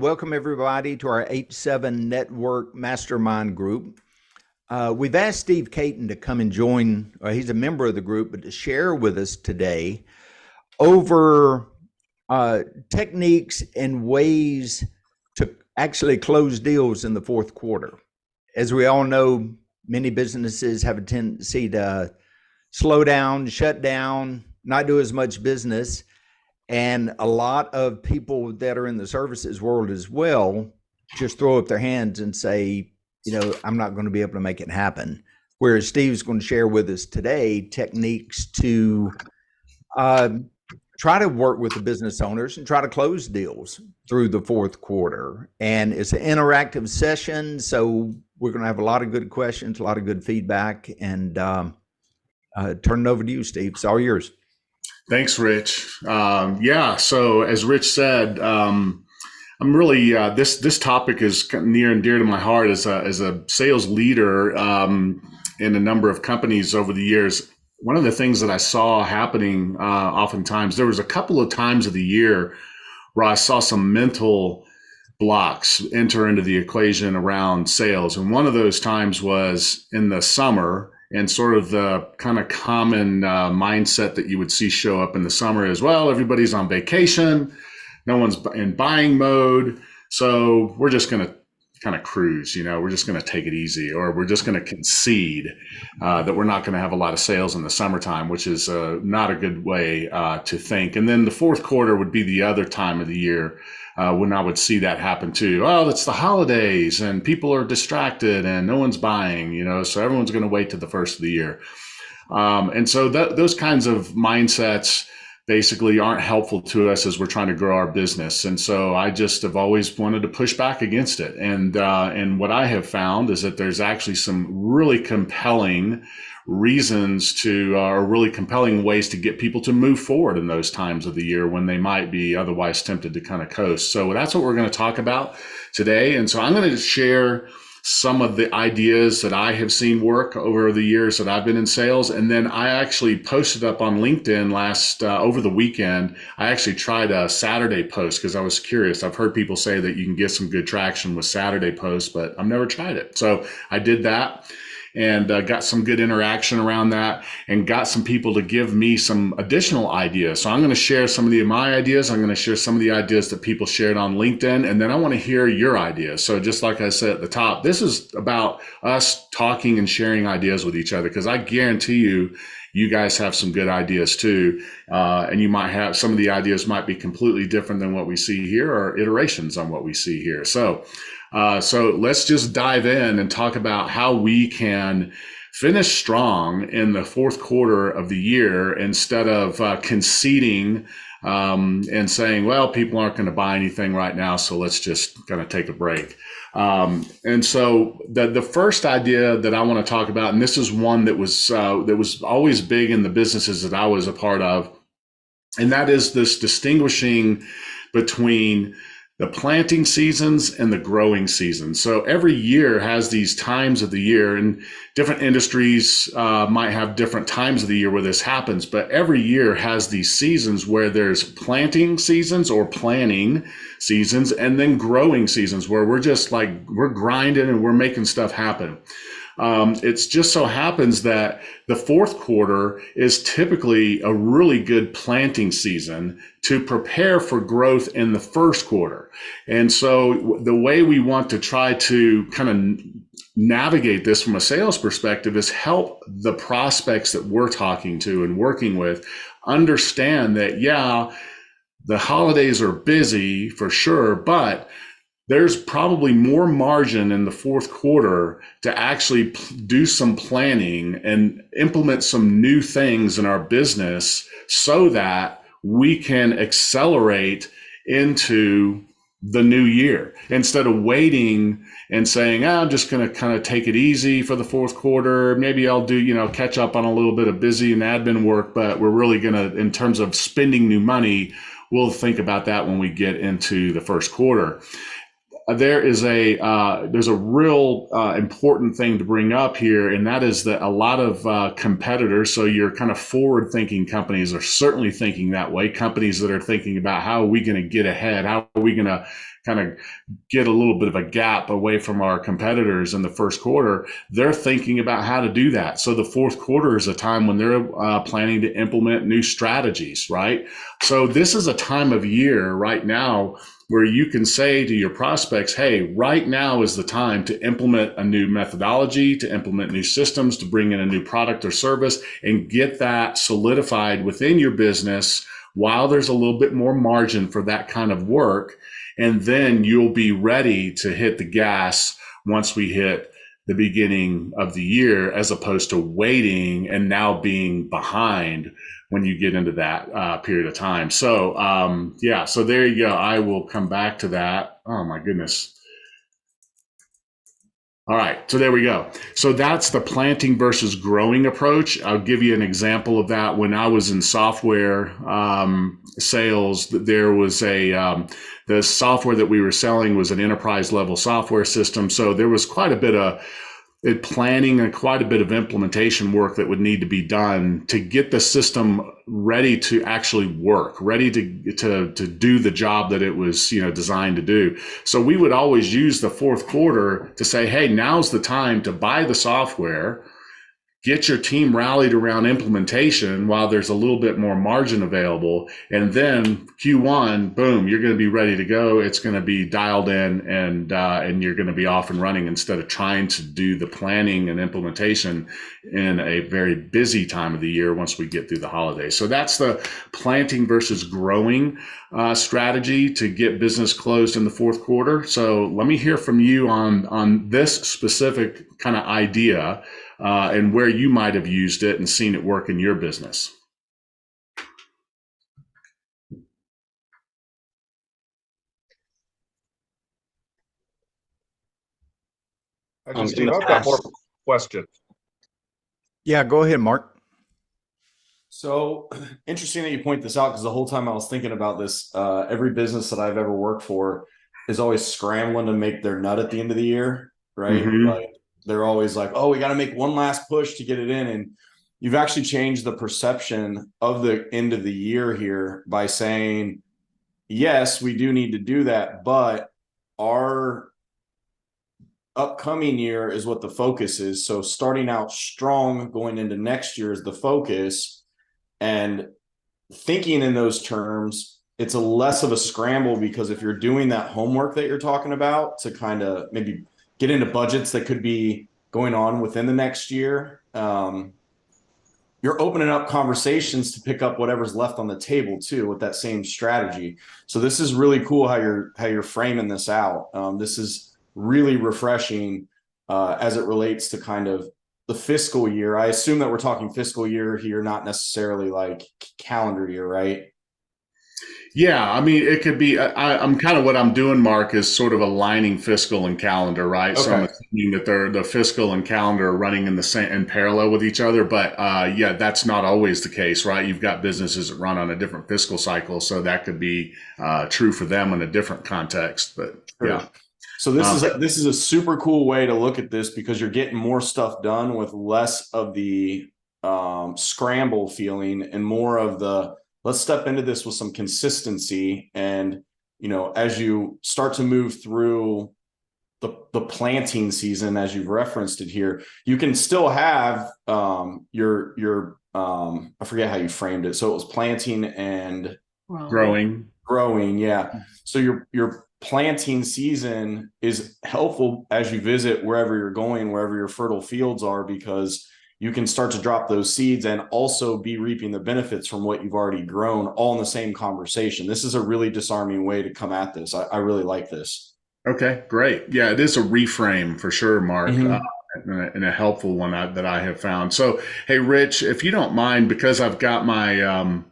welcome everybody to our H7 Network Mastermind group. We've asked Steve Caton to come and join, he's a member of the group, but to share with us today over techniques and ways to actually close deals in the fourth quarter. As we all know, many businesses have a tendency to slow down, shut down, not do as much business. And a lot of people that are in the services world as well just throw up their hands and say, I'm not going to be able to make it happen. Whereas Steve's going to share with us today techniques to try to work with the business owners and try to close deals through the fourth quarter. And it's an interactive session, so we're going to have a lot of good questions, a lot of good feedback, and turn it over to you, Steve. It's all yours. Thanks, Rich. So as Rich said, I'm really this topic is near and dear to my heart as a sales leader in a number of companies over the years. One of the things that I saw happening oftentimes, there was a couple of times of the year where I saw some mental blocks enter into the equation around sales, and one of those times was in the summer. And sort of the kind of common mindset that you would see show up in the summer is, well, everybody's on vacation, no one's in buying mode, so we're just going to kind of cruise, we're just going to take it easy, or we're just going to concede that we're not going to have a lot of sales in the summertime, which is not a good way to think. And then the fourth quarter would be the other time of the year when I would see that happen too. Oh, it's the holidays and people are distracted and no one's buying, so everyone's going to wait to the first of the year. And so those kinds of mindsets basically aren't helpful to us as we're trying to grow our business. And so I just have always wanted to push back against it. And what I have found is that there's actually some really compelling reasons or really compelling ways to get people to move forward in those times of the year when they might be otherwise tempted to kind of coast. So that's what we're going to talk about today. And so I'm going to share some of the ideas that I have seen work over the years that I've been in sales. And then I actually posted up on LinkedIn over the weekend. I actually tried a Saturday post because I was curious. I've heard people say that you can get some good traction with Saturday posts, but I've never tried it. So I did that and got some good interaction around that and got some people to give me some additional ideas. So I'm going to share some of my ideas. I'm going to share some of the ideas that people shared on LinkedIn, and then I want to hear your ideas. So just like I said at the top, this is about us talking and sharing ideas with each other, because I guarantee you guys have some good ideas too. And you might have, some of the ideas might be completely different than what we see here, or iterations on what we see here. So let's just dive in and talk about how we can finish strong in the fourth quarter of the year instead of conceding and saying, well, people aren't going to buy anything right now, so let's just kind of take a break. And so the first idea that I want to talk about, and this is one that was always big in the businesses that I was a part of, and that is this distinguishing between the planting seasons and the growing seasons. So every year has these times of the year, and different industries might have different times of the year where this happens, but every year has these seasons where there's planting seasons or planning seasons, and then growing seasons where we're grinding and we're making stuff happen. It's just so happens that the fourth quarter is typically a really good planting season to prepare for growth in the first quarter. And so the way we want to try to kind of navigate this from a sales perspective is help the prospects that we're talking to and working with understand that, the holidays are busy for sure, but there's probably more margin in the fourth quarter to actually do some planning and implement some new things in our business so that we can accelerate into the new year instead of waiting and saying, I'm just going to kind of take it easy for the fourth quarter. Maybe I'll do, catch up on a little bit of busy and admin work, but we're really going to, in terms of spending new money, we'll think about that when we get into the first quarter. there's a real important thing to bring up here, and that is that a lot of competitors, so your kind of forward-thinking companies, are certainly thinking that way. Companies that are thinking about how are we going to get ahead, how are we going to kind of get a little bit of a gap away from our competitors in the first quarter, they're thinking about how to do that. So the fourth quarter is a time when they're planning to implement new strategies, right? So this is a time of year right now where you can say to your prospects, hey, right now is the time to implement a new methodology, to implement new systems, to bring in a new product or service, and get that solidified within your business while there's a little bit more margin for that kind of work. And then you'll be ready to hit the gas once we hit the beginning of the year, as opposed to waiting and now being behind when you get into that period of time. So, so there you go. I will come back to that. Oh my goodness. All right, so there we go. So that's the planting versus growing approach. I'll give you an example of that. When I was in software sales, there was the software that we were selling was an enterprise level software system. So there was quite a bit of planning and quite a bit of implementation work that would need to be done to get the system ready to actually work, ready to do the job that it was, designed to do. So we would always use the fourth quarter to say, hey, now's the time to buy the software, get your team rallied around implementation while there's a little bit more margin available. And then Q1, boom, you're going to be ready to go. It's going to be dialed in, and you're going to be off and running, instead of trying to do the planning and implementation in a very busy time of the year once we get through the holidays. So that's the planting versus growing strategy to get business closed in the fourth quarter. So let me hear from you on this specific kind of idea, and where you might have used it and seen it work in your business. Steve, I've got more questions. Yeah, go ahead, Mark. So interesting that you point this out, because the whole time I was thinking about this, every business that I've ever worked for is always scrambling to make their nut at the end of the year, right? Mm-hmm. Like they're always like, oh, we got to make one last push to get it in. And you've actually changed the perception of the end of the year here by saying, yes, we do need to do that, but our upcoming year is what the focus is. So starting out strong going into next year is the focus, and thinking in those terms, it's a less of a scramble, because if you're doing that homework that you're talking about to kind of maybe get into budgets that could be going on within the next year, you're opening up conversations to pick up whatever's left on the table too with that same strategy. So this is really cool how you're framing this out. This is really refreshing as it relates to kind of the fiscal year. I assume that we're talking fiscal year here, not necessarily like calendar year, right? Yeah, I mean, it could be. I'm kind of, what I'm doing, Mark, is sort of aligning fiscal and calendar, right? Okay. So I'm assuming that the fiscal and calendar are running in parallel with each other. But yeah, that's not always the case, right? You've got businesses that run on a different fiscal cycle, so that could be true for them in a different context. But sure. Yeah. So this is a super cool way to look at this, because you're getting more stuff done with less of the scramble feeling and more of the, let's step into this with some consistency. And, as you start to move through the planting season, as you've referenced it here, you can still have your I forget how you framed it. So it was planting and growing. Yeah. So your planting season is helpful as you visit wherever you're going, wherever your fertile fields are, because you can start to drop those seeds and also be reaping the benefits from what you've already grown, all in the same conversation. This is a really disarming way to come at this. I really like this. Okay, great. Yeah, it is a reframe for sure, Mark. Mm-hmm. And a helpful one that I have found. So, hey, Rich, if you don't mind, because I've got my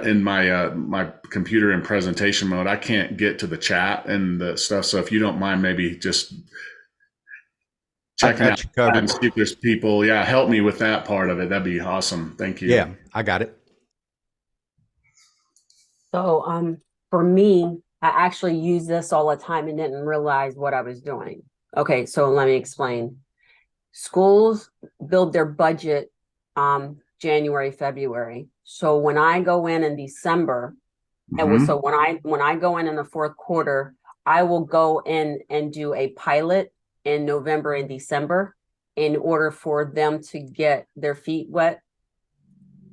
in my computer in presentation mode, I can't get to the chat and the stuff. So if you don't mind, maybe just checking out and see if there's people. Yeah, help me with that part of it. That'd be awesome. Thank you. Yeah, I got it. So for me, I actually use this all the time and didn't realize what I was doing. Okay, so let me explain. Schools build their budget January, February. So when I go in December, so when I go in the fourth quarter, I will go in and do a pilot in November and December in order for them to get their feet wet,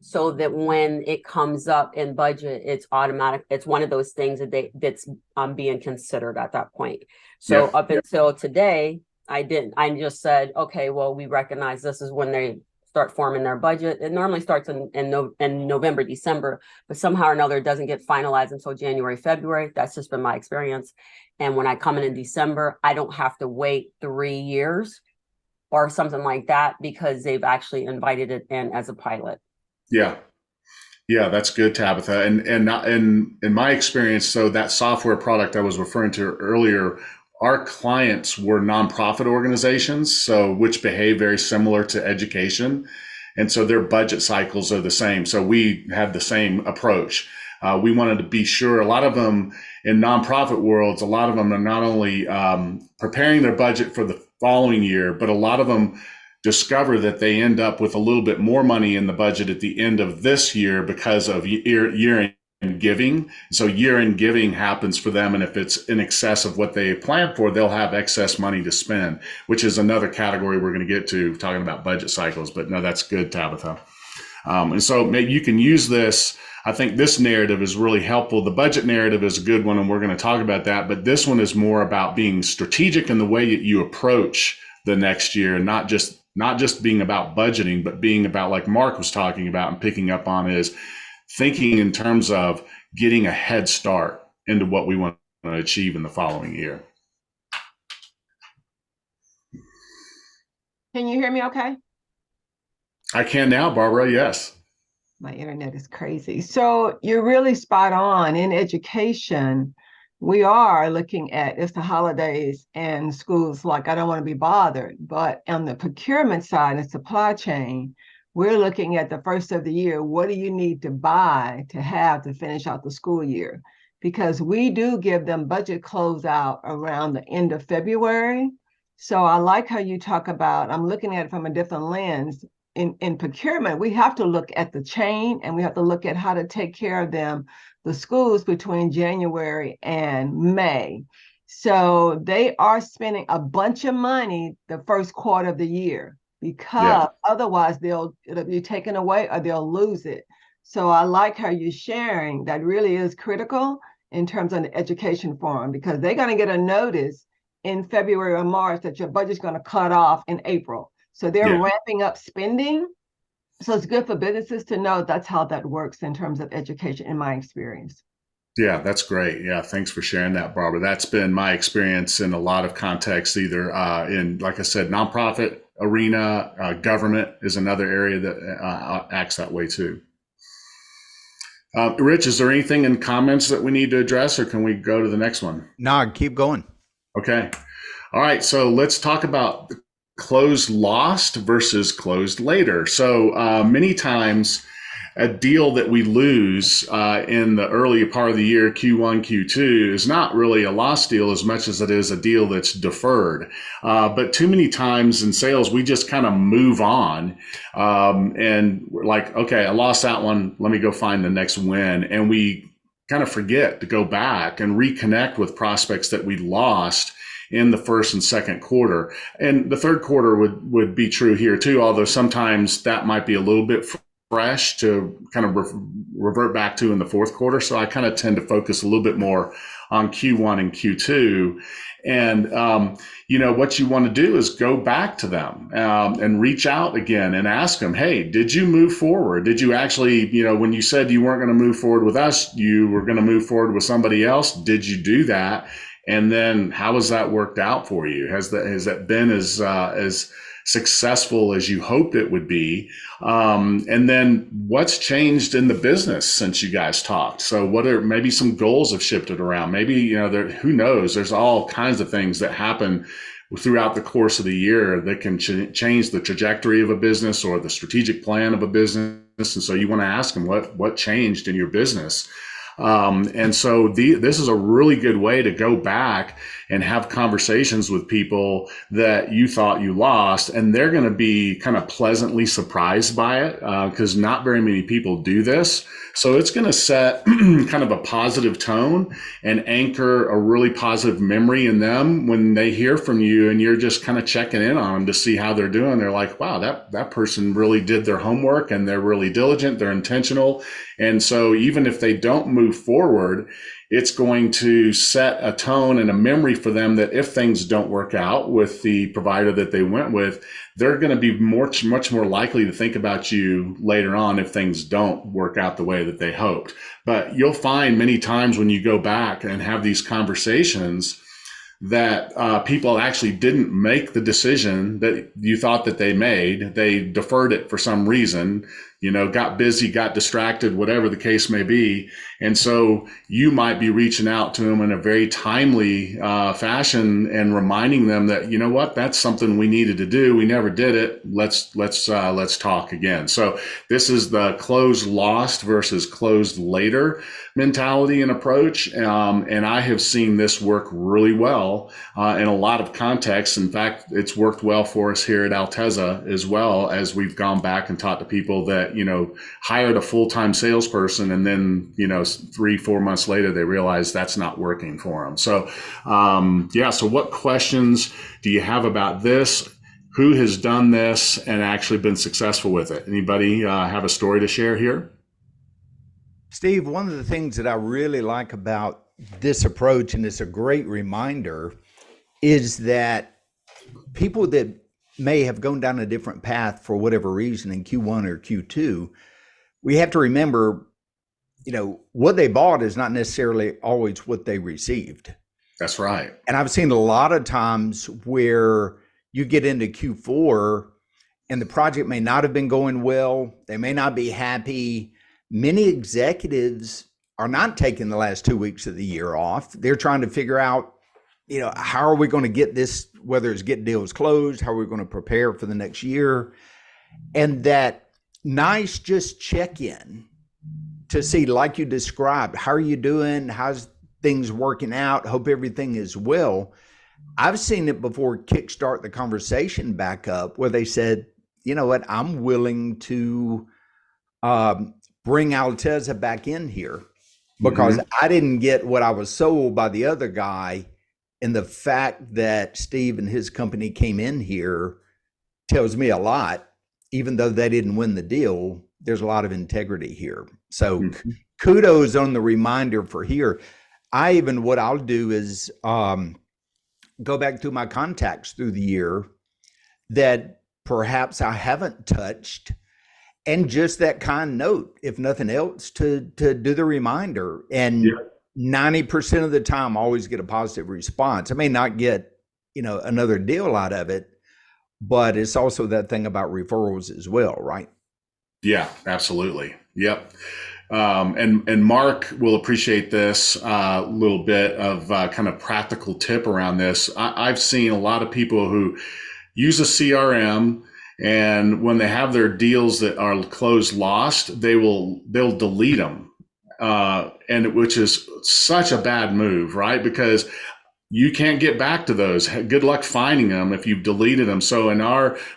so that when it comes up in budget, it's automatic. It's one of those things that's being considered at that point. So up until today, I didn't. I just said, okay, well, we recognize this is when they start forming their budget. It normally starts in November, December, but somehow or another it doesn't get finalized until January, February. That's just been my experience. And when I come in December, I don't have to wait 3 years or something like that, because they've actually invited it in as a pilot. Yeah. Yeah, that's good, Tabitha. And not, in my experience, so that software product I was referring to earlier, our clients were nonprofit organizations, so which behave very similar to education. And so their budget cycles are the same. So we had the same approach. We wanted to be sure. A lot of them in nonprofit worlds, a lot of them are not only preparing their budget for the following year, but a lot of them discover that they end up with a little bit more money in the budget at the end of this year because of year-end giving. So year-end giving happens for them, and if it's in excess of what they planned for, they'll have excess money to spend, which is another category we're going to get to talking about budget cycles. But no, that's good, Tabitha. And so maybe you can use this. I think this narrative is really helpful. The budget narrative is a good one, and we're going to talk about that. But this one is more about being strategic in the way that you approach the next year, not just being about budgeting, but being about, like Mark was talking about and picking up on, is thinking in terms of getting a head start into what we want to achieve in the following year. Can you hear me okay? I can now, Barbara, yes. My internet is crazy. So you're really spot on. In education, we are looking at, it's the holidays and schools like, I don't want to be bothered. But on the procurement side and supply chain, we're looking at the first of the year. What do you need to buy to have to finish out the school year? Because we do give them budget closeout around the end of February. So I like how you talk about, I'm looking at it from a different lens. In procurement, we have to look at the chain, and we have to look at how to take care of them, the schools, between January and May. So they are spending a bunch of money the first quarter of the year, because otherwise it'll be taken away or they'll lose it. So I like how you're sharing. That really is critical in terms of the education forum, because they're going to get a notice in February or March that your budget's going to cut off in April. So they're ramping up spending. So it's good for businesses to know that's how that works in terms of education, in my experience. Yeah, that's great. Yeah, thanks for sharing that, Barbara. That's been my experience in a lot of contexts, either in, like I said, nonprofit arena, government is another area that acts that way too. Rich, is there anything in comments that we need to address, or can we go to the next one? No, keep going. Okay. All right. So let's talk about closed lost versus closed later. So many times a deal that we lose in the early part of the year, Q1, Q2, is not really a lost deal as much as it is a deal that's deferred. But too many times in sales, we just kind of move on and we're like, okay, I lost that one. Let me go find the next win. And we kind of forget to go back and reconnect with prospects that we lost in the first and second quarter. And the third quarter would be true here too, although sometimes that might be a little bit fresh to kind of revert back to in the fourth quarter. So I kind of tend to focus a little bit more on Q1 and Q2. And, what you want to do is go back to them and reach out again and ask them, hey, did you move forward? Did you actually, when you said you weren't going to move forward with us, you were going to move forward with somebody else? Did you do that? And then how has that worked out for you? Has that been as successful as you hoped it would be? And then what's changed in the business since you guys talked? So what are maybe some goals have shifted around? Maybe, who knows? There's all kinds of things that happen throughout the course of the year that can change the trajectory of a business or the strategic plan of a business. And so you want to ask them what changed in your business. And so this is a really good way to go back and have conversations with people that you thought you lost, and they're going to be kind of pleasantly surprised by it, because not very many people do this. So it's going to set kind of a positive tone and anchor a really positive memory in them when they hear from you, and you're just kind of checking in on them to see how they're doing. They're like, wow, that person really did their homework, and they're really diligent, they're intentional. And so even if they don't move forward, it's going to set a tone and a memory for them that if things don't work out with the provider that they went with, they're going to be much more likely to think about you later on if things don't work out the way that they hoped. But you'll find many times when you go back and have these conversations that people actually didn't make the decision that you thought that they made. They deferred it for some reason, got busy, got distracted, whatever the case may be. And so you might be reaching out to them in a very timely fashion and reminding them that, you know what, that's something we needed to do. We never did it. Let's talk again. So this is the closed lost versus closed later mentality and approach. And I have seen this work really well in a lot of contexts. In fact, it's worked well for us here at Altezza as well, as we've gone back and talked to people that, hired a full-time salesperson, and then, 3-4 months later, they realize that's not working for them. So, so what questions do you have about this? Who has done this and actually been successful with it? Anybody have a story to share here? Steve, one of the things that I really like about this approach, and it's a great reminder, is that people that may have gone down a different path for whatever reason in Q1 or Q2, we have to remember, what they bought is not necessarily always what they received. That's right. And I've seen a lot of times where you get into Q4 and the project may not have been going well. They may not be happy. Many executives are not taking the last 2 weeks of the year off. They're trying to figure out, how are we going to get this, whether it's get deals closed, how are we going to prepare for the next year? And that nice just check in to see, like you described, how are you doing? How's things working out? Hope everything is well. I've seen it before kickstart the conversation back up where they said, you know what, I'm willing to bring Altezza back in here because I didn't get what I was sold by the other guy. And the fact that Steve and his company came in here tells me a lot. Even though they didn't win the deal, there's a lot of integrity here. So kudos on the reminder for here. What I'll do is go back through my contacts through the year that perhaps I haven't touched, and just that kind note, if nothing else, to do the reminder. And 90% of the time, I always get a positive response. I may not get, another deal out of it, but it's also that thing about referrals as well, right? Yeah, absolutely. Yep. And Mark will appreciate this little bit of kind of practical tip around this. I've seen a lot of people who use a CRM, and when they have their deals that are closed lost, they'll delete them, and which is such a bad move, right? Because you can't get back to those. Good luck finding them if you've deleted them. So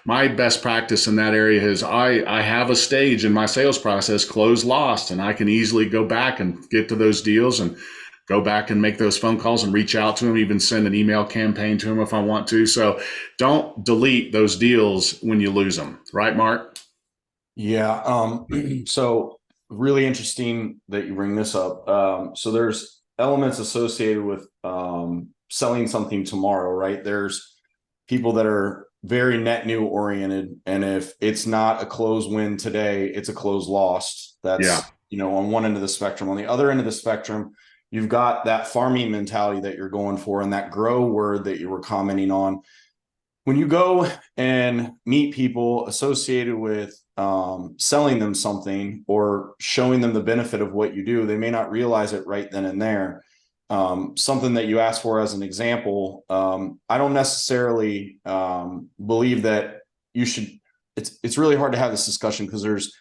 my best practice in that area is I have a stage in my sales process, close lost, and I can easily go back and get to those deals and go back and make those phone calls and reach out to them, even send an email campaign to them if I want to. So don't delete those deals when you lose them. Right, Mark? Yeah. So really interesting that you bring this up. So there's elements associated with selling something tomorrow, right? There's people that are very net new oriented, and if it's not a close win today, it's a close lost. That's on one end of the spectrum. On the other end of the spectrum, you've got that farming mentality that you're going for, and that grow word that you were commenting on. When you go and meet people associated with selling them something or showing them the benefit of what you do, they may not realize it right then and there. Something that you asked for as an example, I don't necessarily believe that you should. It's really hard to have this discussion because there's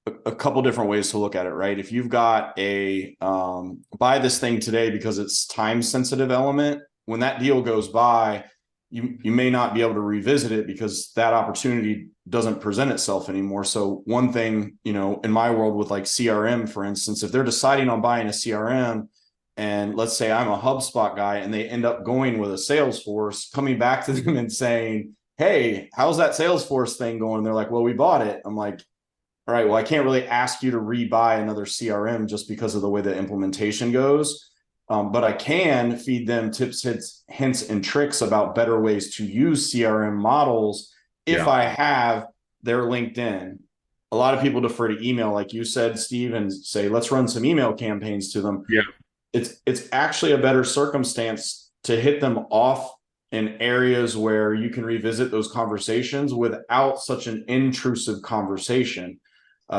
a couple different ways to look at it, right? If you've got a buy this thing today because it's time sensitive element, when that deal goes by, you may not be able to revisit it because that opportunity doesn't present itself anymore. So one thing, in my world with like CRM, for instance, if they're deciding on buying a CRM, and let's say I'm a HubSpot guy and they end up going with a Salesforce, coming back to them and saying, hey, how's that Salesforce thing going? They're like, well, we bought it. I'm like, all right, well, I can't really ask you to rebuy another CRM just because of the way the implementation goes. But I can feed them tips, hints, and tricks about better ways to use CRM models if I have their LinkedIn. A lot of people defer to email, like you said, Steve, and say, let's run some email campaigns to them. Yeah. It's actually a better circumstance to hit them off in areas where you can revisit those conversations without such an intrusive conversation.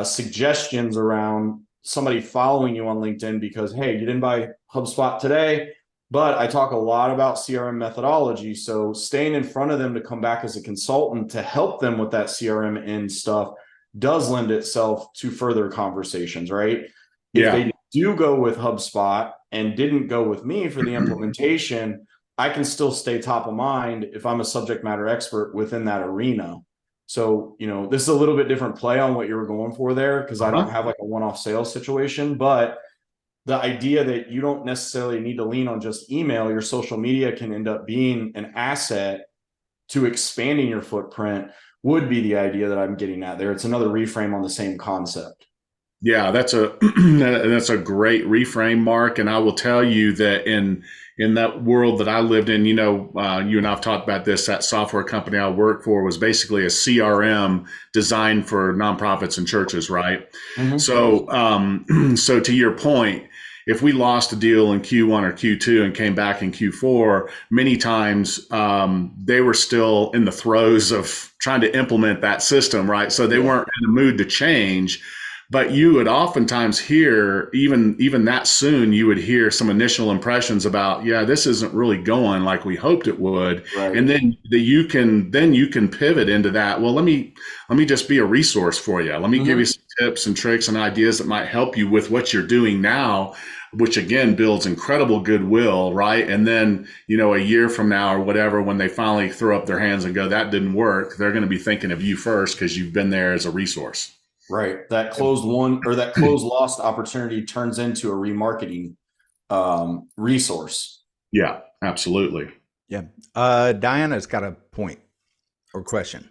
Suggestions around somebody following you on LinkedIn because, hey, you didn't buy HubSpot today, but I talk a lot about CRM methodology. So staying in front of them to come back as a consultant to help them with that CRM and stuff does lend itself to further conversations, right? If they do go with HubSpot and didn't go with me for the implementation, I can still stay top of mind if I'm a subject matter expert within that arena. So, this is a little bit different play on what you were going for there, because I don't have like a one-off sales situation, but the idea that you don't necessarily need to lean on just email, your social media can end up being an asset to expanding your footprint would be the idea that I'm getting at there. It's another reframe on the same concept. Yeah, that's a great reframe, Mark. And I will tell you that in that world that I lived in, you and I've talked about this, that software company I worked for was basically a CRM designed for nonprofits and churches, right? Mm-hmm. So to your point, if we lost a deal in Q1 or Q2 and came back in Q4, many times they were still in the throes of trying to implement that system, right? So they weren't in a mood to change. But you would oftentimes hear, even that soon, you would hear some initial impressions about, this isn't really going like we hoped it would. Right. And then you can pivot into that. Well, let me just be a resource for you. Let me give you some tips and tricks and ideas that might help you with what you're doing now, which again builds incredible goodwill, right? And then, a year from now or whatever, when they finally throw up their hands and go, that didn't work, they're going to be thinking of you first because you've been there as a resource. Right. That closed lost opportunity turns into a remarketing resource. Yeah, absolutely. Yeah. Diana's got a point or question.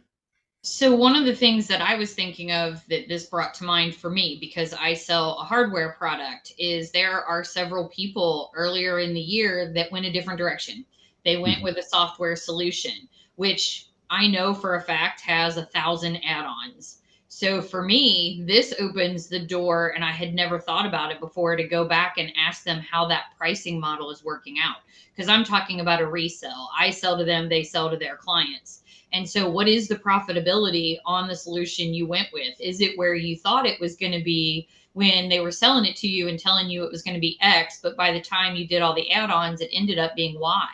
So one of the things that I was thinking of that this brought to mind for me, because I sell a hardware product, is there are several people earlier in the year that went a different direction. They went with a software solution, which I know for a fact has 1,000 add-ons. So for me, this opens the door, and I had never thought about it before, to go back and ask them how that pricing model is working out. Because I'm talking about a resell. I sell to them, they sell to their clients. And so what is the profitability on the solution you went with? Is it where you thought it was going to be when they were selling it to you and telling you it was going to be X, but by the time you did all the add-ons, it ended up being Y?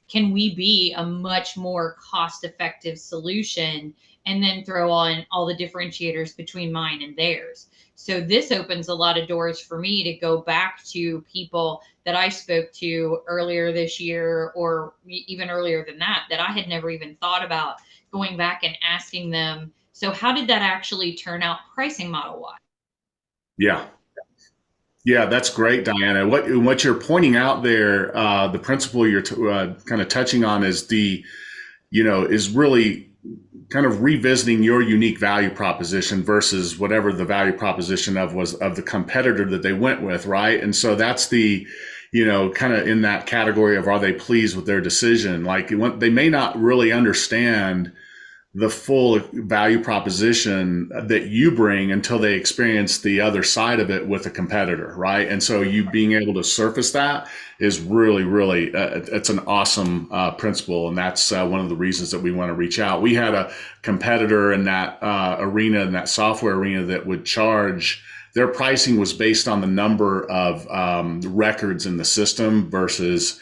Can we be a much more cost-effective solution and then throw on all the differentiators between mine and theirs? So this opens a lot of doors for me to go back to people that I spoke to earlier this year, or even earlier than that I had never even thought about, going back and asking them, so how did that actually turn out pricing model-wise? Yeah, that's great, Diana. What you're pointing out there, the principle you're kind of touching on is is really kind of revisiting your unique value proposition versus whatever the value proposition was of the competitor that they went with, right? And so that's the, kind of in that category of, are they pleased with their decision? Like, they may not really understand the full value proposition that you bring until they experience the other side of it with a competitor, right? And so you being able to surface that is really, really, it's an awesome principle. And that's one of the reasons that we want to reach out. We had a competitor in that arena, in that software arena, that would charge, their pricing was based on the number of records in the system versus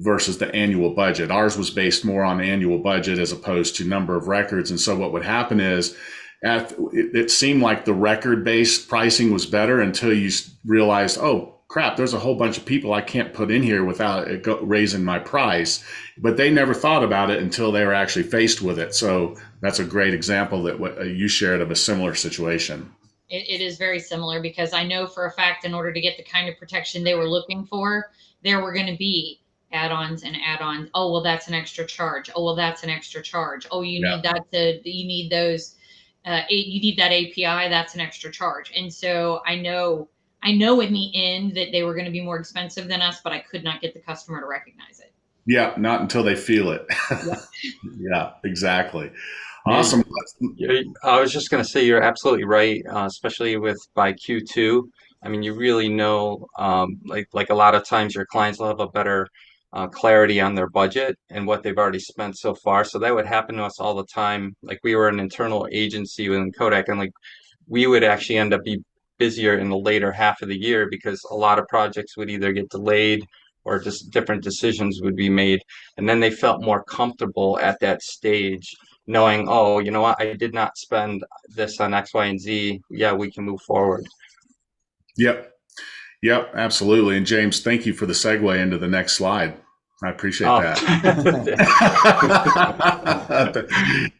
the annual budget. Ours was based more on annual budget as opposed to number of records. And so what would happen is it seemed like the record-based pricing was better until you realized, oh crap, there's a whole bunch of people I can't put in here without it raising my price. But they never thought about it until they were actually faced with it. So that's a great example that what you shared of a similar situation. It is very similar, because I know for a fact, in order to get the kind of protection they were looking for, there were going to be add-ons and add-ons. Oh, well, that's an extra charge. Oh, well, that's an extra charge. Oh, you need you need those, you need that API. That's an extra charge. And so I know in the end that they were going to be more expensive than us, but I could not get the customer to recognize it. Yeah, not until they feel it. Yep. Yeah, exactly. Awesome. I was just going to say you're absolutely right, especially with by Q2. I mean, you really know, like a lot of times your clients will have a better clarity on their budget and what they've already spent so far. So that would happen to us all the time. Like we were an internal agency within Kodak, and like we would actually end up be busier in the later half of the year because a lot of projects would either get delayed or just different decisions would be made. And then they felt more comfortable at that stage knowing, oh, you know what, I did not spend this on X, Y, and Z. Yeah, we can move forward. Yep. Yep, absolutely. And James, thank you for the segue into the next slide. I appreciate that.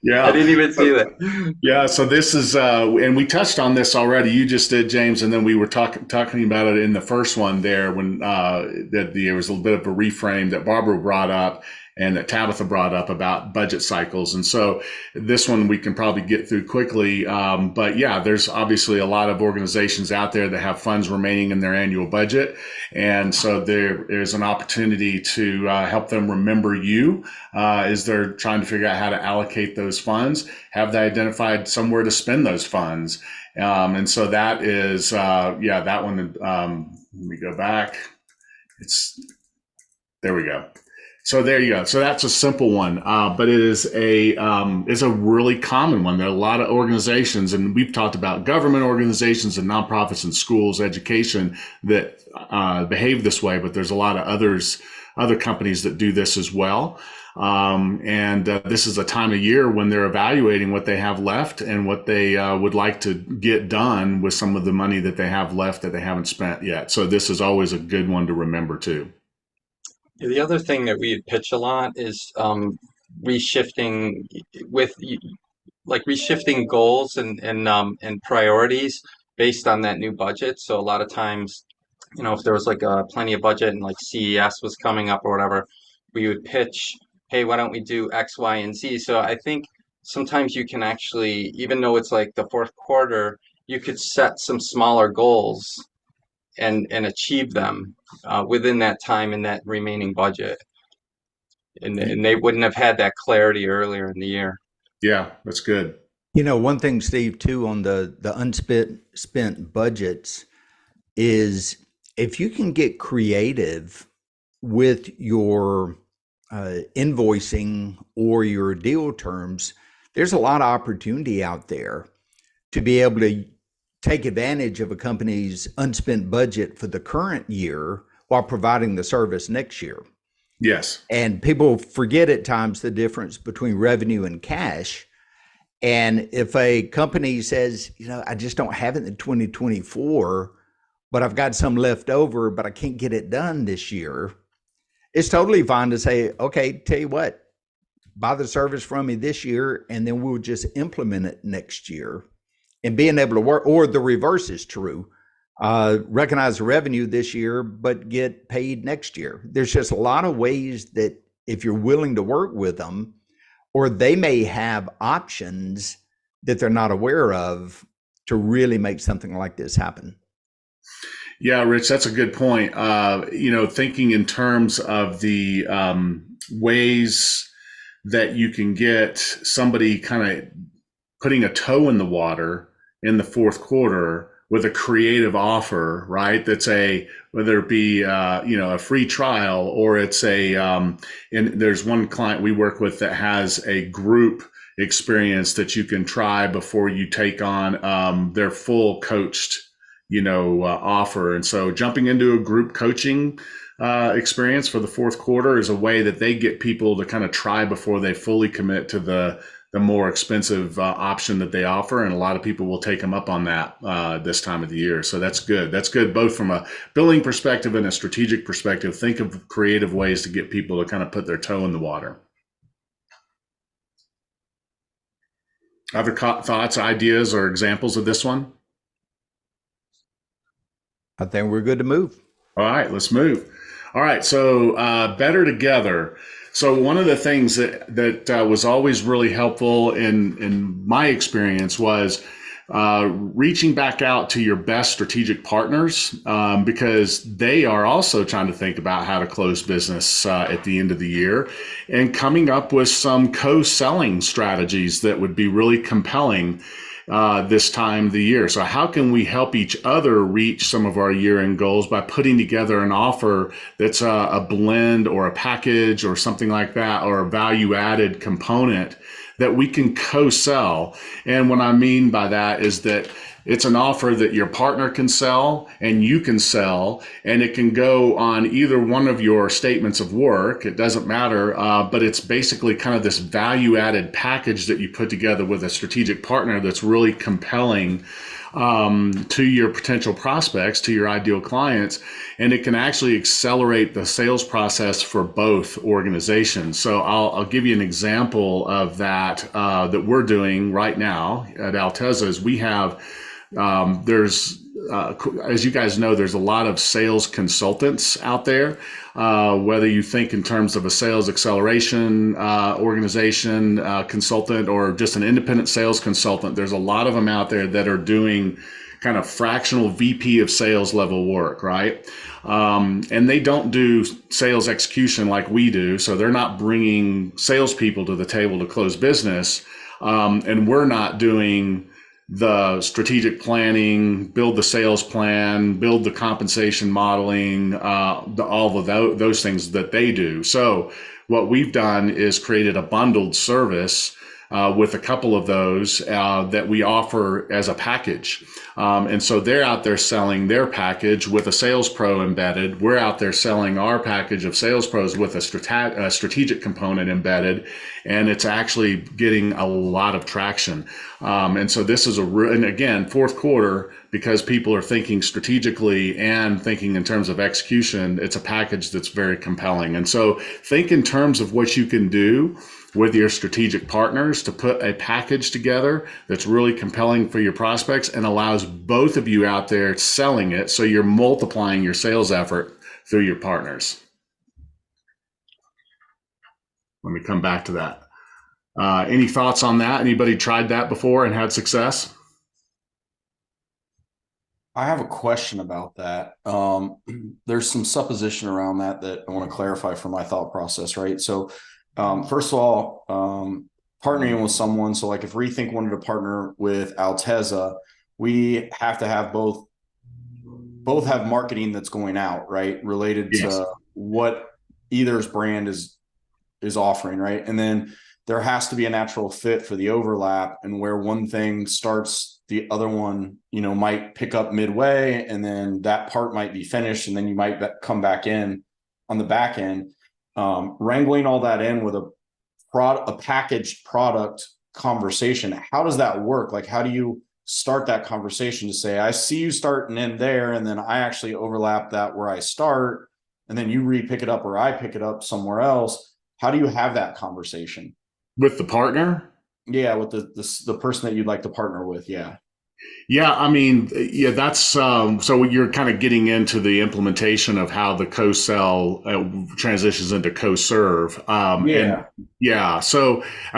Yeah. I didn't even see that. Yeah. So this is, and we touched on this already. You just did, James, and then we were talking about it in the first one there when there was a little bit of a reframe that Barbara brought up and that Tabitha brought up about budget cycles. And so this one we can probably get through quickly. But yeah, there's obviously a lot of organizations out there that have funds remaining in their annual budget. And so there is an opportunity to help them remember you as they're trying to figure out how to allocate those funds, have they identified somewhere to spend those funds. And so that is, that one, let me go back. There we go. So there you go. So that's a simple one, but it is a really common one. There are a lot of organizations, and we've talked about government organizations and nonprofits and schools, education that behave this way. But there's a lot of other companies that do this as well. And this is a time of year when they're evaluating what they have left and what they would like to get done with some of the money that they have left that they haven't spent yet. So this is always a good one to remember too. The other thing that we pitch a lot is reshifting goals and priorities based on that new budget. So a lot of times, you know, if there was like plenty of budget and like CES was coming up or whatever, we would pitch, hey, why don't we do X, Y, and Z? So I think sometimes you can actually, even though it's like the fourth quarter, you could set some smaller goals and achieve them within that time in that remaining budget. And they wouldn't have had that clarity earlier in the year. Yeah, that's good. You know, one thing, Steve, too, on the unspent budgets is if you can get creative with your invoicing or your deal terms, there's a lot of opportunity out there to be able to take advantage of a company's unspent budget for the current year while providing the service next year. Yes. And people forget at times the difference between revenue and cash. And if a company says, you know, I just don't have it in 2024, but I've got some left over, but I can't get it done this year, it's totally fine to say, okay, tell you what, buy the service from me this year, and then we'll just implement it next year. And being able to work, or the reverse is true, recognize the revenue this year, but get paid next year. There's just a lot of ways that if you're willing to work with them, or they may have options that they're not aware of to really make something like this happen. Yeah, Rich, that's a good point. You know, thinking in terms of the ways that you can get somebody kind of putting a toe in the water in the fourth quarter with a creative offer, right? That's whether it be, a free trial, or it's and there's one client we work with that has a group experience that you can try before you take on their full coached, offer. And so jumping into a group coaching experience for the fourth quarter is a way that they get people to kind of try before they fully commit to the the more expensive option that they offer, and a lot of people will take them up on that this time of the year. So that's good. That's good both from a billing perspective and a strategic perspective. Think of creative ways to get people to kind of put their toe in the water. Other thoughts, ideas, or examples of this one? I think we're good to move. All right, let's move. All right, so better together. So one of the things that was always really helpful in my experience was reaching back out to your best strategic partners because they are also trying to think about how to close business at the end of the year, and coming up with some co-selling strategies that would be really compelling this time of the year. So how can we help each other reach some of our year-end goals by putting together an offer that's a blend or a package or something like that, or a value-added component that we can co-sell? And what I mean by that is that it's an offer that your partner can sell and you can sell, and it can go on either one of your statements of work. It doesn't matter, but it's basically kind of this value-added package that you put together with a strategic partner that's really compelling to your potential prospects, to your ideal clients, and it can actually accelerate the sales process for both organizations. So I'll give you an example of that that we're doing right now at Altezza. Is we have as you guys know, there's a lot of sales consultants out there. Whether you think in terms of a sales acceleration organization consultant, or just an independent sales consultant, there's a lot of them out there that are doing kind of fractional VP of sales level work, right? And they don't do sales execution like we do. So they're not bringing salespeople to the table to close business. And we're not doing the strategic planning, build the sales plan, build the compensation modeling, all of those things that they do. So what we've done is created a bundled service with a couple of those that we offer as a package. And so they're out there selling their package with a sales pro embedded. We're out there selling our package of sales pros with a strategic component embedded, and it's actually getting a lot of traction. And so this is and again, fourth quarter, because people are thinking strategically and thinking in terms of execution, it's a package that's very compelling. And so think in terms of what you can do with your strategic partners to put a package together that's really compelling for your prospects and allows both of you out there selling it. So you're multiplying your sales effort through your partners. Let me come back to that. Any thoughts on that? Anybody tried that before and had success? I have a question about that. There's some supposition around that I want to clarify for my thought process, right? So first of all, partnering with someone. So like if Rethink wanted to partner with Altezza, we have to have both have marketing that's going out, right? Related to what either's brand is offering, right? And then there has to be a natural fit for the overlap, and where one thing starts, the other one, might pick up midway, and then that part might be finished, and then you might come back in on the back end. Wrangling all that in with a packaged product conversation. How does that work? Like, how do you start that conversation to say, I see you start and end there, and then I actually overlap that where I start, and then you pick it up or I pick it up somewhere else? How do you have that conversation with the partner? Yeah, with the person that you'd like to partner with. Yeah, I mean, that's so you're kind of getting into the implementation of how the co-sell transitions into co-serve. So I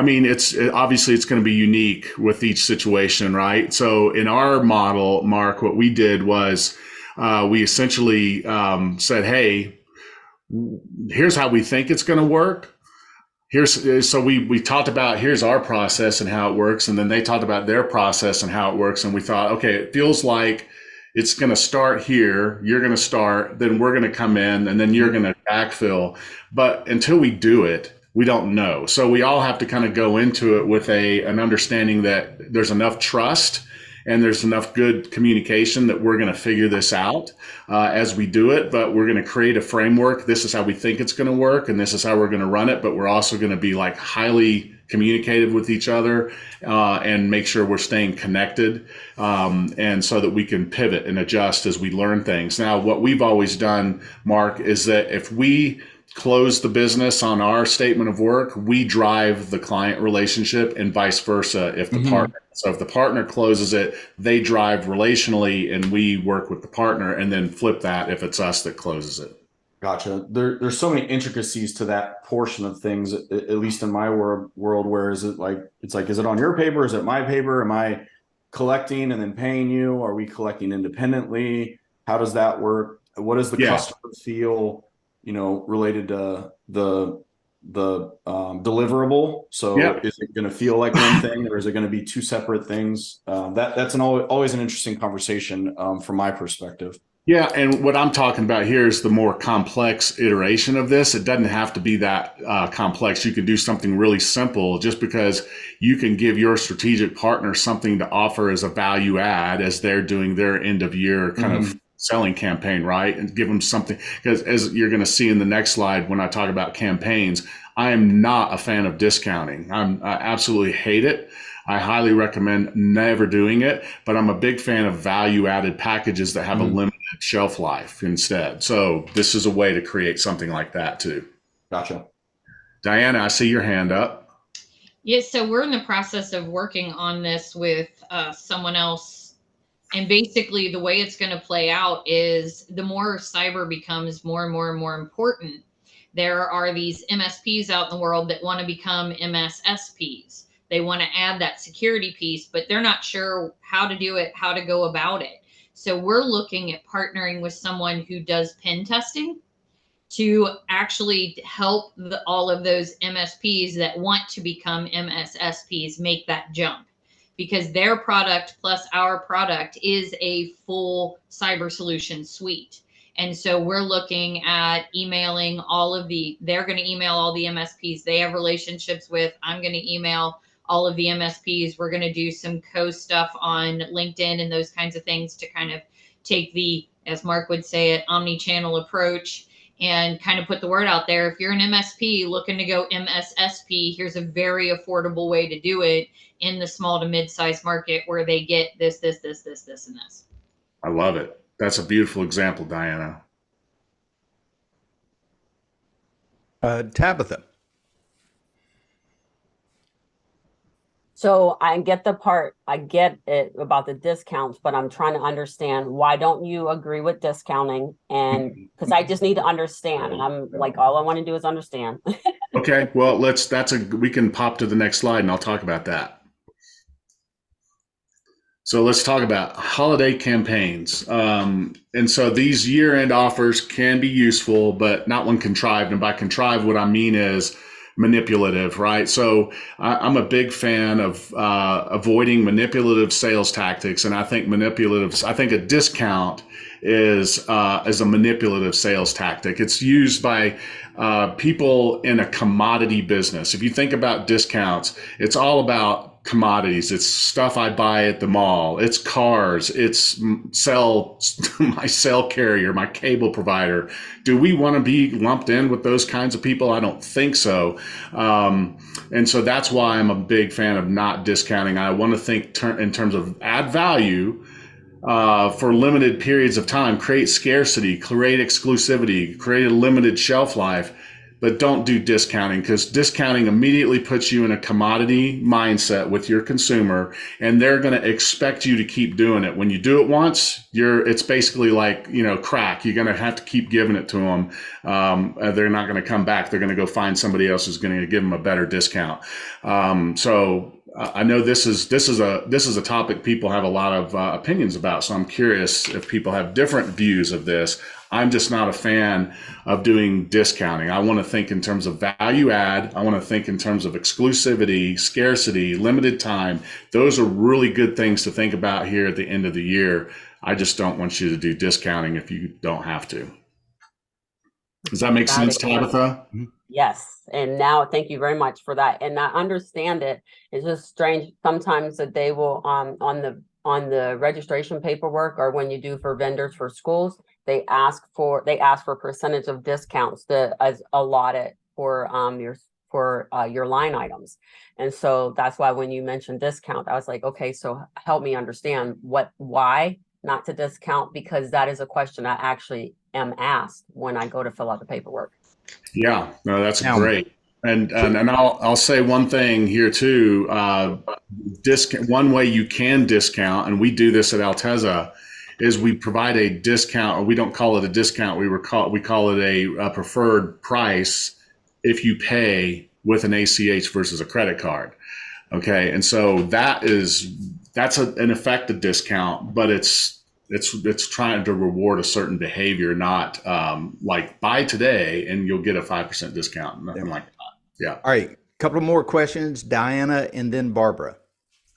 mean, obviously it's going to be unique with each situation, right? So in our model, Mark, what we did was we essentially said, hey, here's how we think it's going to work. So we talked about here's our process and how it works, and then they talked about their process and how it works, and we thought, okay, it feels like it's going to start here. You're going to start, then we're going to come in, and then you're going to backfill. But until we do it, we don't know. So we all have to kind of go into it with an understanding that there's enough trust and there's enough good communication that we're going to figure this out as we do it, but we're going to create a framework. This is how we think it's going to work, and this is how we're going to run it, but we're also going to be like highly communicative with each other, and make sure we're staying connected, and so that we can pivot and adjust as we learn things. Now, what we've always done, Mark, is that if we close the business on our statement of work, we drive the client relationship, and vice versa if the partner. So if the partner closes it, they drive relationally and we work with the partner, and then flip that if it's us that closes it. Gotcha. There's so many intricacies to that portion of things, at least in my world, where is it like, it's like, is it on your paper? Is it my paper? Am I collecting and then paying you? Are we collecting independently? How does that work? What does the customer feel, related to the deliverable? So is it going to feel like one thing, or is it going to be two separate things? That's always an interesting conversation from my perspective. Yeah, and what I'm talking about here is the more complex iteration of this. It doesn't have to be that complex. You could do something really simple, just because you can give your strategic partner something to offer as a value add as they're doing their end of year kind of selling campaign, right? And give them something, because as you're going to see in the next slide, when I talk about campaigns, I am not a fan of discounting. I absolutely hate it. I highly recommend never doing it, but I'm a big fan of value-added packages that have a limited shelf life instead. So this is a way to create something like that too. Gotcha. Diana, I see your hand up. Yes, so we're in the process of working on this with someone else. And basically the way it's going to play out is the more cyber becomes more and more and more important, there are these MSPs out in the world that want to become MSSPs. They want to add that security piece, but they're not sure how to do it, how to go about it. So we're looking at partnering with someone who does pen testing to actually help all of those MSPs that want to become MSSPs make that jump, because their product plus our product is a full cyber solution suite. And so we're looking at emailing they're going to email all the MSPs they have relationships with. I'm going to email all of the MSPs. We're going to do some stuff on LinkedIn and those kinds of things to kind of take the, as Mark would say it, omni-channel approach, and kind of put the word out there. If you're an MSP looking to go MSSP, here's a very affordable way to do it in the small to mid-sized market where they get this, and this. I love it. That's a beautiful example, Diana. Tabitha. So I get it about the discounts, but I'm trying to understand, why don't you agree with discounting? And because I just need to understand, and I'm like, all I want to do is understand. Okay, well, we can pop to the next slide and I'll talk about that. So let's talk about holiday campaigns. And so these year-end offers can be useful, but not when contrived. And by contrived, what I mean is manipulative, right? So I'm a big fan of avoiding manipulative sales tactics. And I think a discount is a manipulative sales tactic. It's used by people in a commodity business. If you think about discounts, it's all about commodities. It's stuff I buy at the mall. It's cars. It's my cell carrier, my cable provider. Do we want to be lumped in with those kinds of people? I don't think so. And so that's why I'm a big fan of not discounting. I want to think in terms of add value for limited periods of time, create scarcity, create exclusivity, create a limited shelf life. But don't do discounting, because discounting immediately puts you in a commodity mindset with your consumer, and they're going to expect you to keep doing it. When you do it once, it's basically like, crack. You're going to have to keep giving it to them. They're not going to come back. They're going to go find somebody else who's going to give them a better discount. So I know this is a topic people have a lot of opinions about. So I'm curious if people have different views of this. I'm just not a fan of doing discounting. I want to think in terms of value add. I want to think in terms of exclusivity, scarcity, limited time. Those are really good things to think about here at the end of the year. I just don't want you to do discounting if you don't have to. Does that make sense, Tabitha? Yes. And now, thank you very much for that. And I understand it. It's just strange sometimes that they will, on the registration paperwork, or when you do for vendors for schools, they ask for percentage of discounts as allotted for for your line items. And so that's why when you mentioned discount, I was like, okay, so help me understand why not to discount, because that is a question I actually am asked when I go to fill out the paperwork. Yeah, no, that's Now, great. And I'll say one thing here too. One way you can discount, and we do this at Altezza, is we provide a discount, or we don't call it a discount. We call it a preferred price if you pay with an ACH versus a credit card. Okay, and so that's an effective discount, but it's trying to reward a certain behavior, not like buy today and you'll get a 5% discount, nothing like that. Yeah. all right, couple more questions, Diana and then Barbara.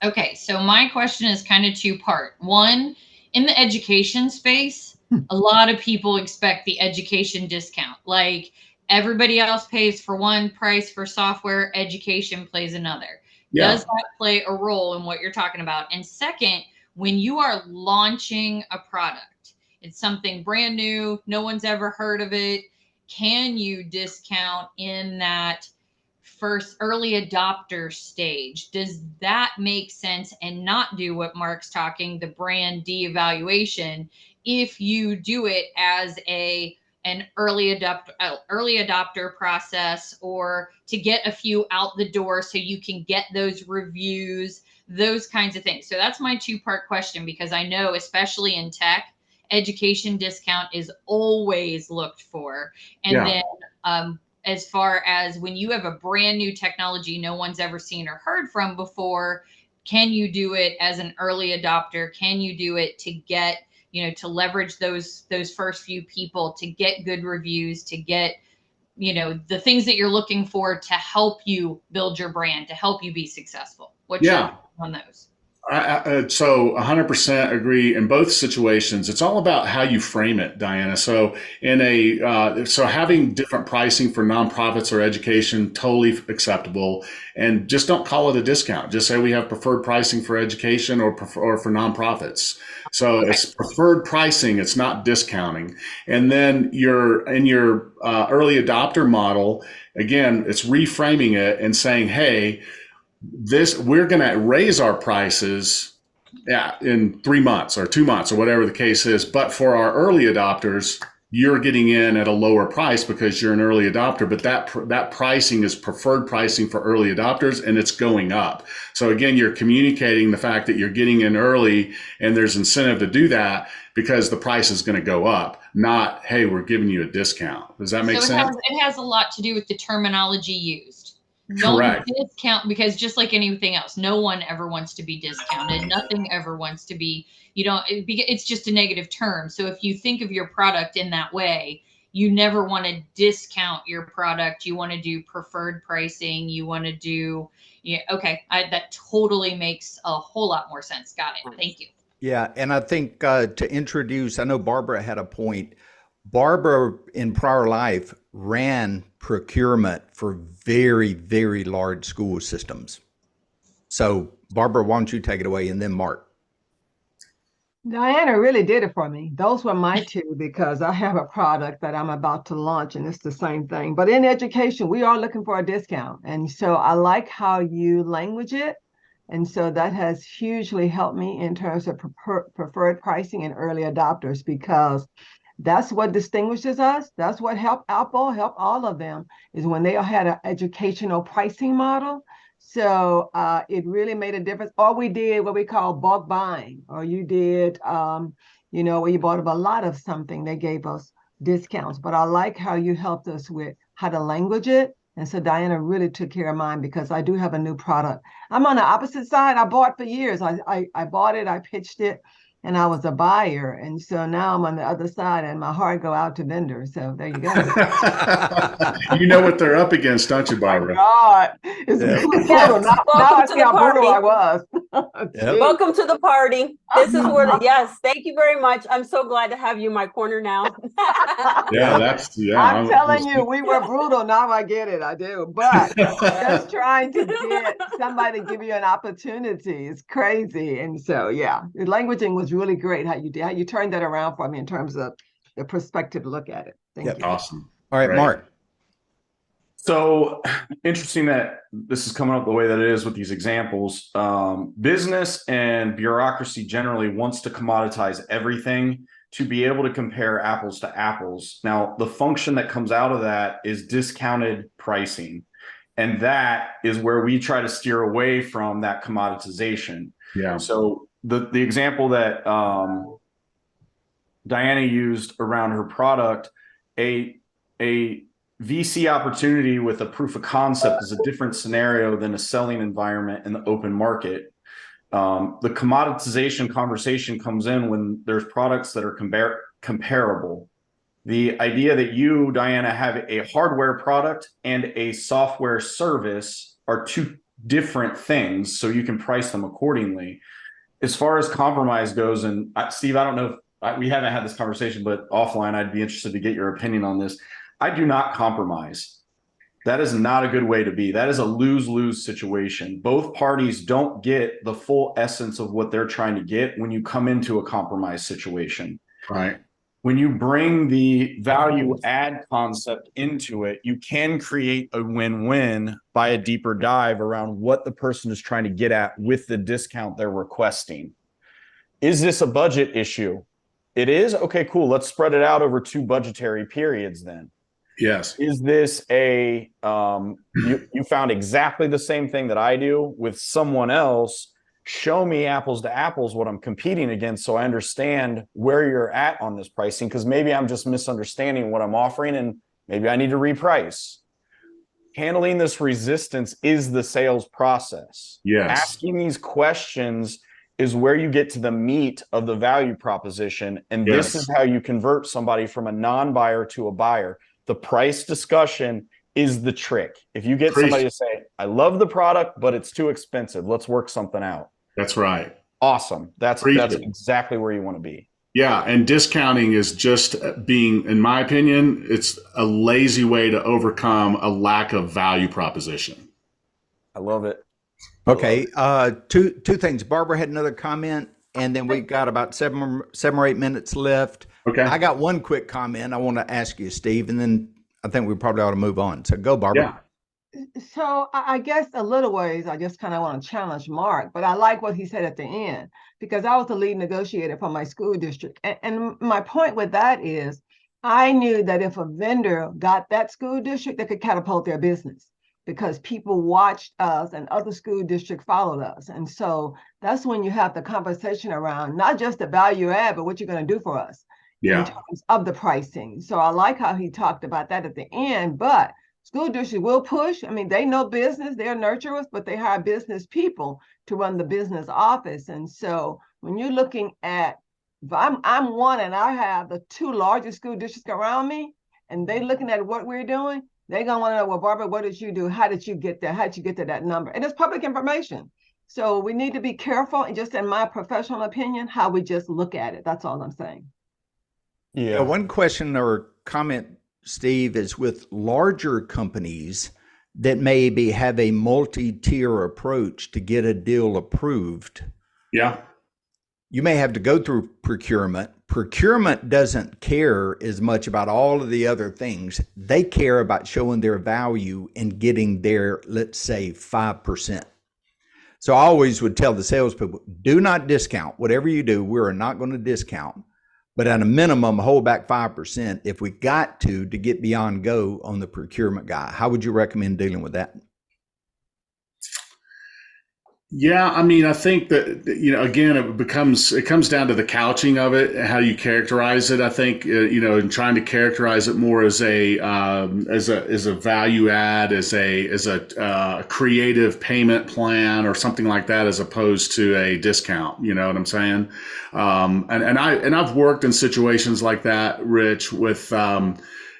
Okay, so my question is kind of two-part. One, in the education space, a lot of people expect the education discount. Like everybody else pays for one price for software, education plays another. Yeah. Does that play a role in what you're talking about? And second, when you are launching a product, it's something brand new, no one's ever heard of it, can you discount in that first early adopter stage? Does that make sense and not do what Mark's talking, the brand de-evaluation, if you do it as an early adopter process, or to get a few out the door so you can get those reviews, those kinds of things? So that's my two-part question, because I know, especially in tech, education discount is always looked for. And then as far as when you have a brand new technology no one's ever seen or heard from before, can you do it as an early adopter? Can you do it to get, to leverage those first few people, to get good reviews, to get, the things that you're looking for to help you build your brand, to help you be successful? What's your opinion on those? So 100% agree in both situations. It's all about how you frame it, Diana. So so having different pricing for nonprofits or education, totally acceptable. And just don't call it a discount. Just say we have preferred pricing for education or for nonprofits. So it's preferred pricing. It's not discounting. And then in your early adopter model, again, it's reframing it and saying, hey, we're going to raise our prices in 3 months or 2 months or whatever the case is. But for our early adopters, you're getting in at a lower price because you're an early adopter. But that pricing is preferred pricing for early adopters, and it's going up. So again, you're communicating the fact that you're getting in early, and there's incentive to do that because the price is going to go up, not, hey, we're giving you a discount. Does that make sense? It has a lot to do with the terminology used. Correct. Don't discount, because just like anything else, no one ever wants to be discounted. Nothing ever wants to be, it's just a negative term. So if you think of your product in that way, you never want to discount your product. You want to do preferred pricing. You want to do, that totally makes a whole lot more sense. Got it. Thank you. Yeah, and I think to introduce, I know Barbara had a point. Barbara in prior life ran procurement for very, very large school systems. So Barbara, why don't you take it away, and then Mark. Diana really did it for me. Those were my two, because I have a product that I'm about to launch and it's the same thing. But in education, we are looking for a discount. And so I like how you language it. And so that has hugely helped me in terms of preferred pricing and early adopters, because that's what distinguishes us. That's what helped Apple, help all of them, is when they had an educational pricing model. So it really made a difference. Or we did what we call bulk buying, or you did, where you bought a lot of something, they gave us discounts. But I like how you helped us with how to language it. And so Diana really took care of mine, because I do have a new product. I'm on the opposite side. I bought for years. I bought it, I pitched it, and I was a buyer. And so now I'm on the other side, and my heart go out to vendors. So there you go. You know what they're up against, don't you, Barbara? God, it's brutal. Now I see how brutal I was. Welcome to the party. This is where, yes, thank you very much. I'm so glad to have you in my corner now. I'm telling you, we were brutal. Now I get it. I do. But just trying to get somebody to give you an opportunity is crazy. And so, yeah, the languaging was really great. How you turned that around for me in terms of the perspective to look at it. Thank you. Awesome. All right, Great. Mark. So interesting that this is coming up the way that it is with these examples. Business and bureaucracy generally wants to commoditize everything to be able to compare apples to apples. Now, the function that comes out of that is discounted pricing. And that is where we try to steer away from that commoditization. Yeah. So the example that Diana used around her product, a VC opportunity with a proof of concept is a different scenario than a selling environment in the open market. The commoditization conversation comes in when there's products that are comparable. The idea that you, Diana, have a hardware product and a software service are two different things, so you can price them accordingly. As far as compromise goes, and Steve, I don't know if we haven't had this conversation, but offline, I'd be interested to get your opinion on this. I do not compromise. That is not a good way to be. That is a lose-lose situation. Both parties don't get the full essence of what they're trying to get when you come into a compromise situation. Right. When you bring the value add concept into it, you can create a win-win by a deeper dive around what the person is trying to get at with the discount they're requesting. Is this a budget issue? It is? Okay, cool. Let's spread it out over 2 budgetary periods then. Yes. Is this a, you found exactly the same thing that I do with someone else? Show me apples to apples what I'm competing against so I understand where you're at on this pricing, because maybe I'm just misunderstanding what I'm offering and maybe I need to reprice. Handling this resistance is the sales process. Yes. Asking these questions is where you get to the meat of the value proposition. And Yes. this is how you convert somebody from a non-buyer to a buyer. The price discussion is the trick. If you get somebody to say, I love the product, but it's too expensive, let's work something out. That's right. Awesome. That's exactly where you want to be. Yeah. And discounting is just being, in my opinion, it's a lazy way to overcome a lack of value proposition. I love it. Okay. Two things. Barbara had another comment, and then we got about seven or 8 minutes left. Okay. I got one quick comment I want to ask you, Steve, and then I think we probably ought to move on. So go, Barbara. Yeah. So I guess a little ways, I just kind of want to challenge Mark, but I like what he said at the end, because I was the lead negotiator for my school district. And my point with that is I knew that if a vendor got that school district, they could catapult their business because people watched us and other school districts followed us. And so that's when you have the conversation around not just the value add, but what you're going to do for us in terms of the pricing. So I like how he talked about that at the end, but school district will push. I mean, they know business, they're nurturers, but they hire business people to run the business office. And so when you're looking at, if I'm one and I have the 2 largest school districts around me, and they looking at what we're doing, they're gonna want to know, well, Barbara, what did you do? How did you get there? How did you get to that number? And it's public information. So we need to be careful, and just in my professional opinion, how we just look at it. That's all I'm saying. Yeah. One question or comment, Steve, is with larger companies that maybe have a multi-tier approach to get a deal approved. Yeah. You may have to go through procurement. Procurement doesn't care as much about all of the other things. They care about showing their value and getting their, let's say, 5%. So I always would tell the salespeople, do not discount. Whatever you do, we're not going to discount. But at a minimum, hold back 5% if we got to get beyond go on the procurement guy. How would you recommend dealing with that? Yeah, I mean, I think that, again, it comes down to the couching of it, how you characterize it. I think, and trying to characterize it more as a value add, as a creative payment plan or something like that, as opposed to a discount. You know what I'm saying? And I've worked in situations like that, Rich, with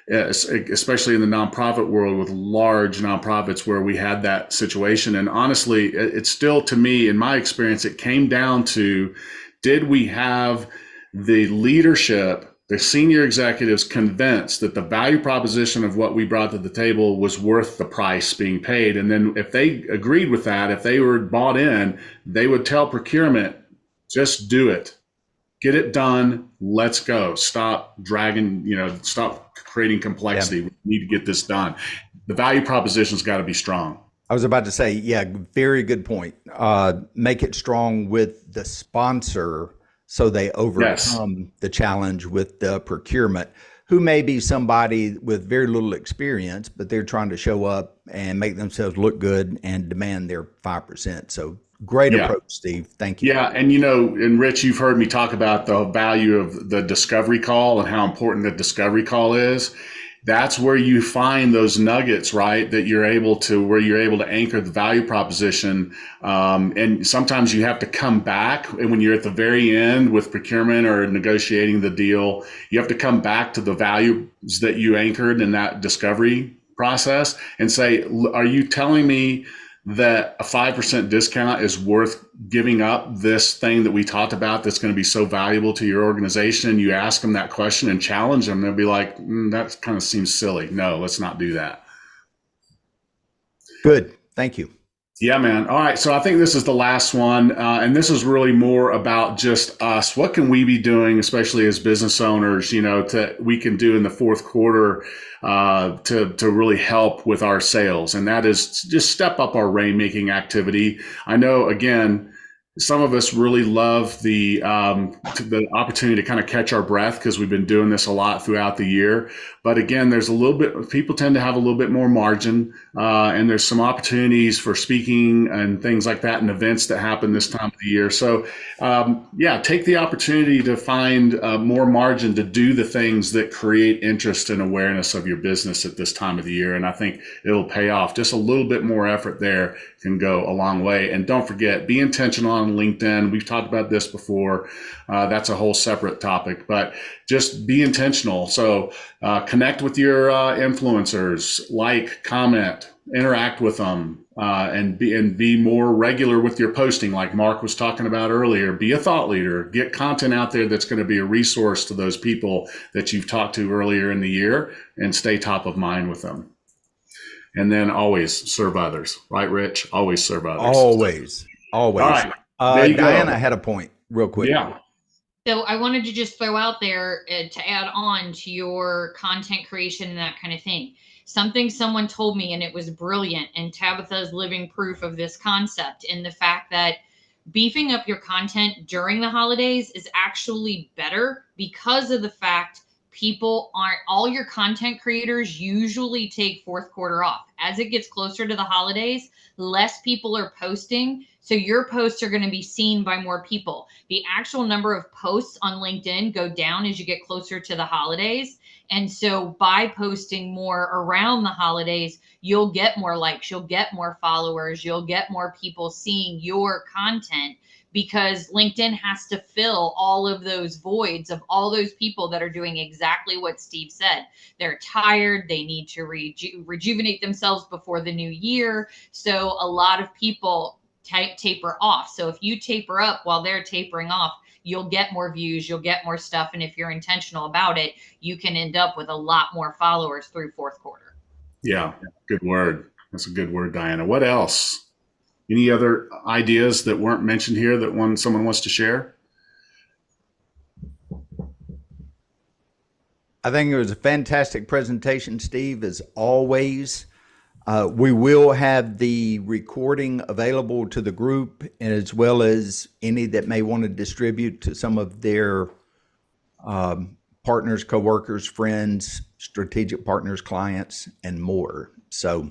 especially in the nonprofit world with large nonprofits where we had that situation. And honestly, it's still, to me, in my experience, it came down to, did we have the leadership, the senior executives convinced that the value proposition of what we brought to the table was worth the price being paid? And then if they agreed with that, if they were bought in, they would tell procurement, just do it. Get it done. Let's go. Stop dragging, stop creating complexity. We need to get this done. The value proposition's got to be strong. I was about to say, yeah, very good point. Make it strong with the sponsor so they overcome the challenge with the procurement, who may be somebody with very little experience, but they're trying to show up and make themselves look good and demand their 5%. So great approach, Steve. Thank you. Yeah. And, you know, and Rich, you've heard me talk about the value of the discovery call and how important the discovery call is. That's where you find those nuggets, right? That you're able to anchor the value proposition. And sometimes you have to come back. And when you're at the very end with procurement or negotiating the deal, you have to come back to the values that you anchored in that discovery process and say, are you telling me that a 5% discount is worth giving up this thing that we talked about that's going to be so valuable to your organization? You ask them that question and challenge them. They'll be like, that kind of seems silly. No, let's not do that. Good. Thank you. Yeah, man. All right. So I think this is the last one. And this is really more about just us. What can we be doing, especially as business owners, you know, we can do in the fourth quarter to really help with our sales. And that is just step up our rainmaking activity. I know, again, some of us really love the opportunity to kind of catch our breath because we've been doing this a lot throughout the year. But again, there's a little bit, people tend to have a little bit more margin, and there's some opportunities for speaking and things like that and events that happen this time of the year. So yeah, take the opportunity to find more margin to do the things that create interest and awareness of your business at this time of the year. And I think it'll pay off. Just a little bit more effort there can go a long way. And don't forget, be intentional on LinkedIn. We've talked about this before. That's a whole separate topic, but just be intentional. So connect with your influencers, like, comment, interact with them, and be more regular with your posting, like Mark was talking about earlier. Be a thought leader. Get content out there that's going to be a resource to those people that you've talked to earlier in the year, and stay top of mind with them. And then always serve others, right, Rich? Always serve others. Always. All right. There you Diana go. had a point real quick. Yeah. So I wanted to just throw out there to add on to your content creation and that kind of thing. Something someone told me, and it was brilliant, and Tabitha is living proof of this concept, in the fact that beefing up your content during the holidays is actually better because of the fact all your content creators usually take fourth quarter off. As it gets closer to the holidays, less people are posting. So your posts are going to be seen by more people. The actual number of posts on LinkedIn go down as you get closer to the holidays. And so by posting more around the holidays, you'll get more likes, you'll get more followers, you'll get more people seeing your content, because LinkedIn has to fill all of those voids of all those people that are doing exactly what Steve said. They're tired. They need to rejuvenate themselves before the new year. So a lot of people taper off. So if you taper up while they're tapering off, you'll get more views, you'll get more stuff. And if you're intentional about it, you can end up with a lot more followers through fourth quarter. Yeah. Good word. That's a good word, Diana. What else? Any other ideas that weren't mentioned here that someone wants to share? I think it was a fantastic presentation, Steve, as always. We will have the recording available to the group, as well as any that may want to distribute to some of their partners, coworkers, friends, strategic partners, clients, and more. So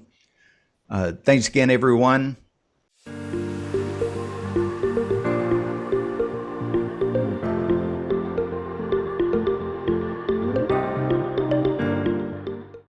thanks again, everyone.